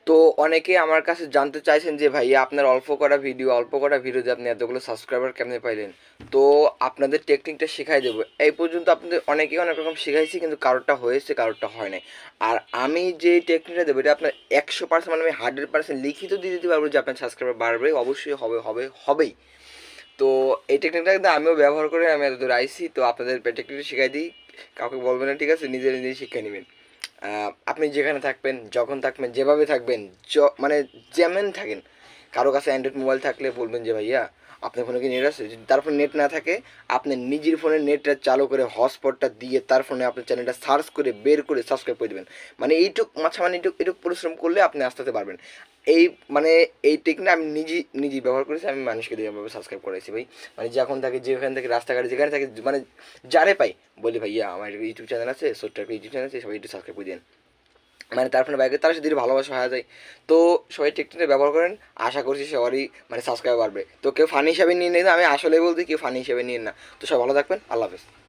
তো অনেকেই আমার কাছে জানতে চাইছেন যে ভাইয়া আপনার অল্প করা ভিডিওতে আপনি এতগুলো সাবস্ক্রাইবার কেমনে পাইলেন। তো আপনাদের টেকনিকটা শেখাই দেবো। এই পর্যন্ত আপনাদের অনেকেই অনেক রকম শেখাইছি, কিন্তু কারোরটা হয়েছে কারোরটা হয় নাই। আর আমি যে টেকনিকটা দেবো এটা আপনার 100%, মানে আমি 100% লিখিত দিয়ে দিতে পারবো যে আপনার সাবস্ক্রাইবার বাড়বে, অবশ্যই হবেই। তো এই টেকনিকটা কিন্তু আমিও ব্যবহার করে আমি এত দূর আইছি। তো আপনাদের টেকনিকটা শেখাই দিই, কাউকে বলবেন না, ঠিক আছে? নিজে নিজেই শিক্ষা নেবেন। আপনি যেখানে থাকবেন, যখন থাকবেন, যেভাবে থাকবেন, মানে যেমন থাকেন, কারো কাছে অ্যান্ড্রয়েড মোবাইল থাকলে বলবেন যে ভাইয়া আপনার ফোনে কি নেট আছে। যদি তার ফোনে নেট না থাকে, আপনি নিজের ফোনে নেটটা চালু করে হটস্পটটা দিয়ে তার ফোনে আপনার চ্যানেলটা সার্চ করে বের করে সাবস্ক্রাইব করে দেবেন। মানে এইটুক মাথা, মানে এইটুক পরিশ্রম করলে আপনি আস্তে আস্তে পারবেন। এই মানে এই টেকনিক আমি নিজেই ব্যবহার করেছি, আমি মানুষকে দিয়ে এভাবে সাবস্ক্রাইব করাইছি ভাই। মানে যখন থাকে, যেখান থেকে, রাস্তাঘাটে যেখানে থাকে, মানে যারে পাই বলি ভাইয়া আমার ইউটিউব চ্যানেল আছে, ছোট্ট একটা ইউটিউব চ্যানেল আছে, সবাই একটু সাবস্ক্রাইব করে দিন। মানে তার ফোনে বাইকে তার সাথে ধীরে ভালোবাসা হয়ে যায়। তো সবাই টেকনিকটা ব্যবহার করেন, আশা করছি সবারই মানে সাবস্ক্রাইব বাড়বে। তো কেউ ফানি হিসাবে নিয়ে নেন, আমি আসলে বলতে কেউ ফানি হিসাবে নিন না। তো সবাই ভালো থাকবেন, আল্লাহ হাফেজ।